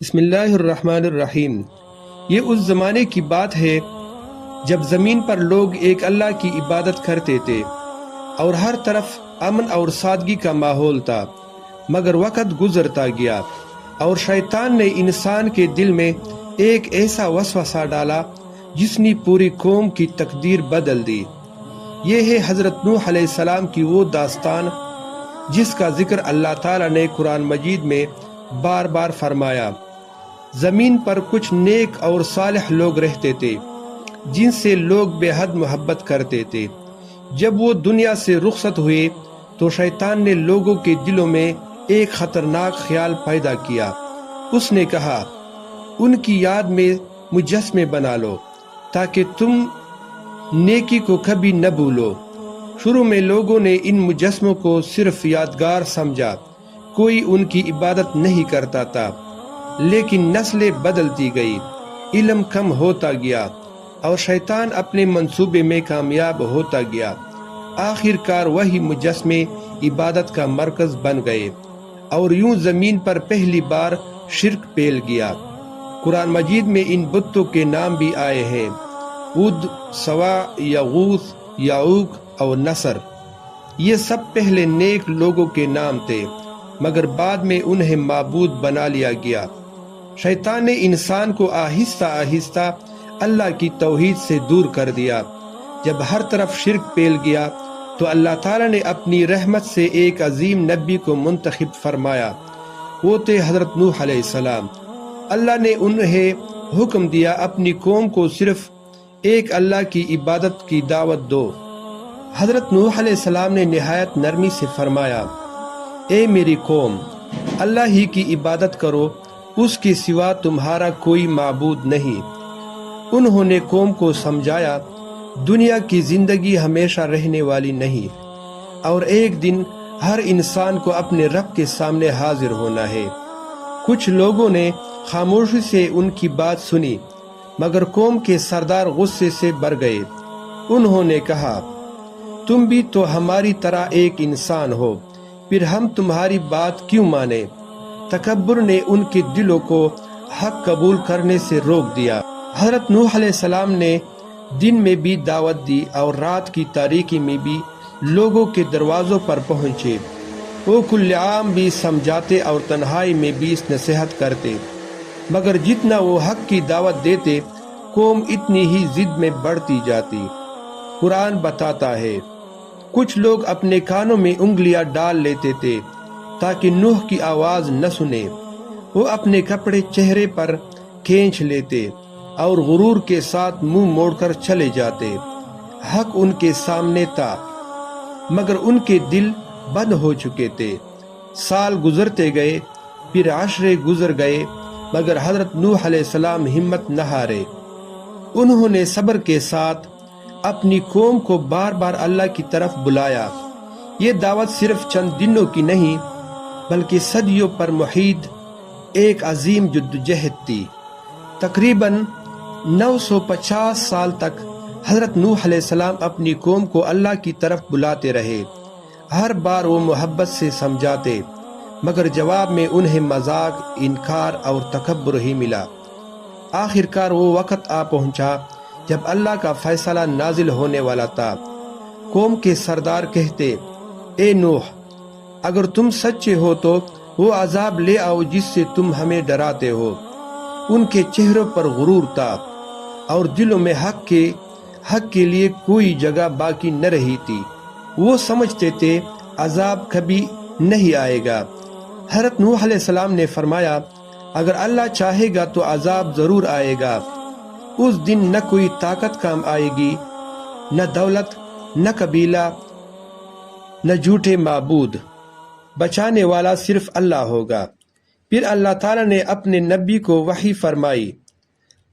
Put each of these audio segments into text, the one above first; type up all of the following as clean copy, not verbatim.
بسم اللہ الرحمن الرحیم۔ یہ اس زمانے کی بات ہے جب زمین پر لوگ ایک اللہ کی عبادت کرتے تھے اور ہر طرف امن اور سادگی کا ماحول تھا، مگر وقت گزرتا گیا اور شیطان نے انسان کے دل میں ایک ایسا وسوسہ ڈالا جس نے پوری قوم کی تقدیر بدل دی۔ یہ ہے حضرت نوح علیہ السلام کی وہ داستان جس کا ذکر اللہ تعالیٰ نے قرآن مجید میں بار بار فرمایا۔ زمین پر کچھ نیک اور صالح لوگ رہتے تھے جن سے لوگ بے حد محبت کرتے تھے۔ جب وہ دنیا سے رخصت ہوئے تو شیطان نے لوگوں کے دلوں میں ایک خطرناک خیال پیدا کیا۔ اس نے کہا، ان کی یاد میں مجسمے بنا لو تاکہ تم نیکی کو کبھی نہ بھولو۔ شروع میں لوگوں نے ان مجسموں کو صرف یادگار سمجھا، کوئی ان کی عبادت نہیں کرتا تھا، لیکن نسلیں بدلتی گئی، علم کم ہوتا گیا اور شیطان اپنے منصوبے میں کامیاب ہوتا گیا۔ آخر کار وہی مجسمے عبادت کا مرکز بن گئے اور یوں زمین پر پہلی بار شرک پھیل گیا۔ قرآن مجید میں ان بتوں کے نام بھی آئے ہیں: ود، سوا، یغوث، یعوق اور نصر۔ یہ سب پہلے نیک لوگوں کے نام تھے، مگر بعد میں انہیں معبود بنا لیا گیا۔ شیطان نے انسان کو آہستہ آہستہ اللہ کی توحید سے دور کر دیا۔ جب ہر طرف شرک پھیل گیا تو اللہ تعالیٰ نے اپنی رحمت سے ایک عظیم نبی کو منتخب فرمایا۔ وہ تھے حضرت نوح علیہ السلام۔ اللہ نے انہیں حکم دیا اپنی قوم کو صرف ایک اللہ کی عبادت کی دعوت دو۔ حضرت نوح علیہ السلام نے نہایت نرمی سے فرمایا، اے میری قوم، اللہ ہی کی عبادت کرو، اس کے سوا تمہارا کوئی معبود نہیں۔ انہوں نے قوم کو سمجھایا، دنیا کی زندگی ہمیشہ رہنے والی نہیں اور ایک دن ہر انسان کو اپنے رب کے سامنے حاضر ہونا ہے۔ کچھ لوگوں نے خاموشی سے ان کی بات سنی، مگر قوم کے سردار غصے سے بھر گئے۔ انہوں نے کہا، تم بھی تو ہماری طرح ایک انسان ہو، پھر ہم تمہاری بات کیوں مانیں؟ تکبر نے ان کے دلوں کو حق قبول کرنے سے روک دیا۔ حضرت نوح علیہ السلام نے دن میں بھی دعوت دی اور رات کی تاریکی میں بھی لوگوں کے دروازوں پر پہنچے۔ وہ کل عام بھی سمجھاتے اور تنہائی میں بھی نصیحت کرتے، مگر جتنا وہ حق کی دعوت دیتے قوم اتنی ہی ضد میں بڑھتی جاتی۔ قرآن بتاتا ہے، کچھ لوگ اپنے کانوں میں انگلیاں ڈال لیتے تھے تاکہ نوح کی آواز نہ سنے۔ وہ اپنے کپڑے چہرے پر کھینچ لیتے اور غرور کے ساتھ منہ موڑ کر چلے جاتے۔ حق ان کے سامنے تھا، مگر ان کے دل بند ہو چکے تھے۔ سال گزرتے گئے، پھر عشرے گزر گئے، مگر حضرت نوح علیہ السلام ہمت نہ ہارے۔ انہوں نے صبر کے ساتھ اپنی قوم کو بار بار اللہ کی طرف بلایا۔ یہ دعوت صرف چند دنوں کی نہیں بلکہ صدیوں پر محیط ایک عظیم جدوجہد تھی۔ تقریباً 950 سال تک حضرت نوح علیہ السلام اپنی قوم کو اللہ کی طرف بلاتے رہے۔ ہر بار وہ محبت سے سمجھاتے، مگر جواب میں انہیں مذاق، انکار اور تکبر ہی ملا۔ آخر کار وہ وقت آ پہنچا جب اللہ کا فیصلہ نازل ہونے والا تھا۔ قوم کے سردار کہتے، اے نوح، اگر تم سچے ہو تو وہ عذاب لے آؤ جس سے تم ہمیں ڈراتے ہو۔ ان کے چہروں پر غرور تھا اور دلوں میں حق کے لیے کوئی جگہ باقی نہ رہی تھی۔ وہ سمجھتے تھے عذاب کبھی نہیں آئے گا۔ حضرت نوح علیہ السلام نے فرمایا، اگر اللہ چاہے گا تو عذاب ضرور آئے گا۔ اس دن نہ کوئی طاقت کام آئے گی، نہ دولت، نہ قبیلہ، نہ جھوٹے معبود۔ بچانے والا صرف اللہ ہوگا۔ پھر اللہ تعالیٰ نے اپنے نبی کو وحی فرمائی،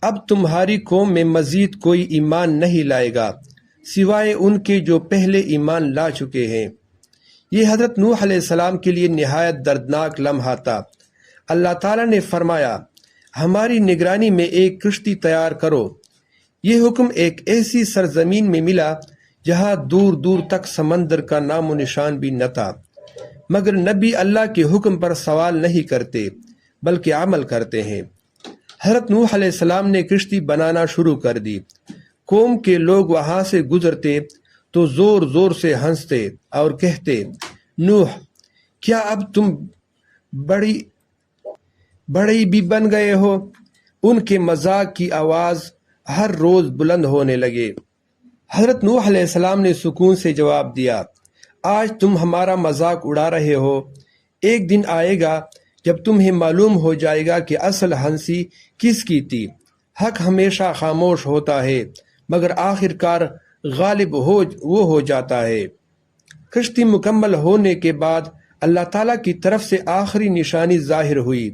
اب تمہاری قوم میں مزید کوئی ایمان نہیں لائے گا سوائے ان کے جو پہلے ایمان لا چکے ہیں۔ یہ حضرت نوح علیہ السلام کے لیے نہایت دردناک لمحہ تھا۔ اللہ تعالیٰ نے فرمایا، ہماری نگرانی میں ایک کشتی تیار کرو۔ یہ حکم ایک ایسی سرزمین میں ملا جہاں دور دور تک سمندر کا نام و نشان بھی نہ تھا، مگر نبی اللہ کے حکم پر سوال نہیں کرتے، بلکہ عمل کرتے ہیں۔ حضرت نوح علیہ السلام نے کشتی بنانا شروع کر دی۔ قوم کے لوگ وہاں سے گزرتے تو زور زور سے ہنستے اور کہتے، نوح، کیا اب تم بڑی بھی بن گئے ہو؟ ان کے مذاق کی آواز ہر روز بلند ہونے لگے۔ حضرت نوح علیہ السلام نے سکون سے جواب دیا، آج تم ہمارا مذاق اڑا رہے ہو، ایک دن آئے گا جب تمہیں معلوم ہو جائے گا کہ اصل ہنسی کس کی تھی۔ حق ہمیشہ خاموش ہوتا ہے مگر آخر کار غالب ہو جاتا ہے۔ کشتی مکمل ہونے کے بعد اللہ تعالیٰ کی طرف سے آخری نشانی ظاہر ہوئی۔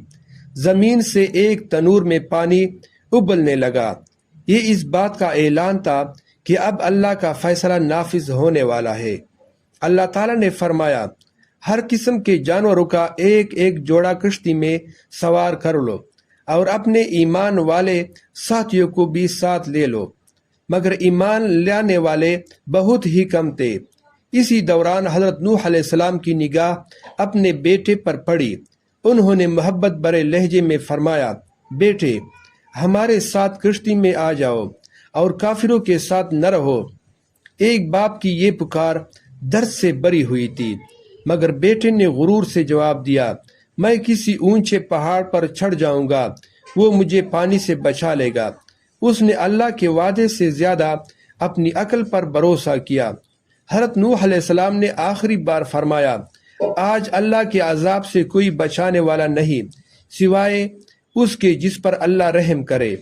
زمین سے ایک تنور میں پانی ابلنے لگا۔ یہ اس بات کا اعلان تھا کہ اب اللہ کا فیصلہ نافذ ہونے والا ہے۔ اللہ تعالیٰ نے فرمایا، ہر قسم کے جانوروں کا ایک ایک جوڑا کشتی میں سوار کر لو اور اپنے ایمان والے ساتھیوں کو بھی ساتھ لے لو، مگر ایمان لانے والے بہت ہی کم تھے۔ اسی دوران حضرت نوح علیہ السلام کی نگاہ اپنے بیٹے پر پڑی۔ انہوں نے محبت بھرے لہجے میں فرمایا، بیٹے، ہمارے ساتھ کشتی میں آ جاؤ اور کافروں کے ساتھ نہ رہو۔ ایک باپ کی یہ پکار درد سے بھری ہوئی تھی، مگر بیٹے نے غرور سے جواب دیا، میں کسی اونچے پہاڑ پر چڑھ جاؤں گا، وہ مجھے پانی سے بچا لے گا۔ اس نے اللہ کے وعدے سے زیادہ اپنی عقل پر بھروسہ کیا۔ حضرت نوح علیہ السلام نے آخری بار فرمایا، آج اللہ کے عذاب سے کوئی بچانے والا نہیں سوائے اس کے جس پر اللہ رحم کرے۔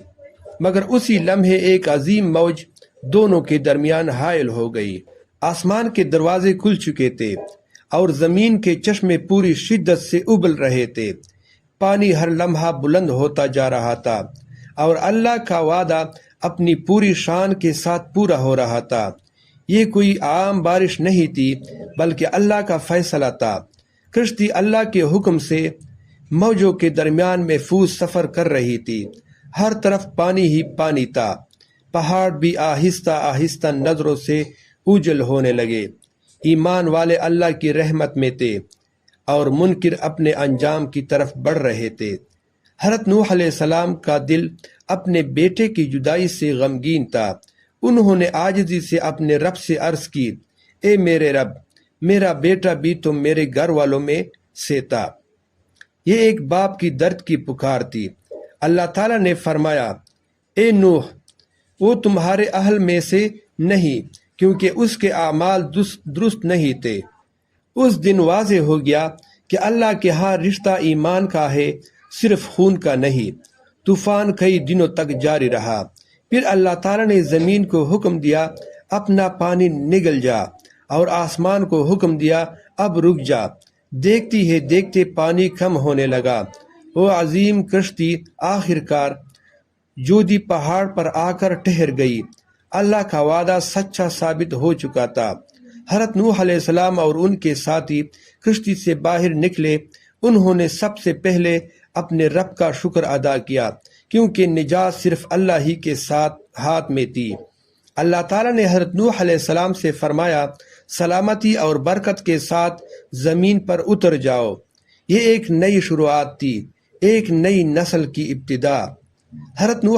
مگر اسی لمحے ایک عظیم موج دونوں کے درمیان حائل ہو گئی۔ آسمان کے دروازے کھل چکے تھے اور زمین کے چشمے پوری شدت سے ابل رہے تھے۔ پانی ہر لمحہ بلند ہوتا جا رہا تھا اور اللہ کا وعدہ اپنی پوری شان کے ساتھ پورا ہو رہا تھا۔ یہ کوئی عام بارش نہیں تھی بلکہ اللہ کا فیصلہ تھا۔ کشتی اللہ کے حکم سے موجوں کے درمیان محفوظ سفر کر رہی تھی۔ ہر طرف پانی ہی پانی تھا۔ پہاڑ بھی آہستہ آہستہ نظروں سے اوجھل ہونے لگے۔ ایمان والے اللہ کی رحمت میں تھے اور منکر اپنے انجام کی طرف بڑھ رہے تھے۔ حضرت نوح علیہ السلام کا دل اپنے بیٹے کی جدائی سے غمگین تھا۔ انہوں نے عاجزی سے اپنے رب سے عرض کی، اے میرے رب، میرا بیٹا بھی تو میرے گھر والوں میں سے تھا۔ یہ ایک باپ کی درد کی پکار تھی۔ اللہ تعالیٰ نے فرمایا، اے نوح، وہ تمہارے اہل میں سے نہیں کیونکہ اس کے اعمال درست نہیں تھے۔ اس دن واضح ہو گیا کہ اللہ کے ہاں رشتہ ایمان کا ہے، صرف خون کا نہیں۔ طوفان کئی دنوں تک جاری رہا۔ پھر اللہ تعالیٰ نے زمین کو حکم دیا، اپنا پانی نگل جا، اور آسمان کو حکم دیا، اب رک جا۔ دیکھتی ہے دیکھتے پانی کم ہونے لگا۔ وہ عظیم کشتی آخر کار جودی پہاڑ پر آ کر ٹھہر گئی۔ اللہ کا وعدہ سچا ثابت ہو چکا تھا۔ حضرت نوح علیہ السلام اور ان کے ساتھی کشتی سے باہر نکلے۔ انہوں نے سب سے پہلے اپنے رب کا شکر ادا کیا کیونکہ نجات صرف اللہ ہی کے ہاتھ میں تھی۔ اللہ تعالیٰ نے حضرت نوح علیہ السلام سے فرمایا، سلامتی اور برکت کے ساتھ زمین پر اتر جاؤ۔ یہ ایک نئی شروعات تھی، ایک نئی نسل کی ابتدا۔ حضرت نوح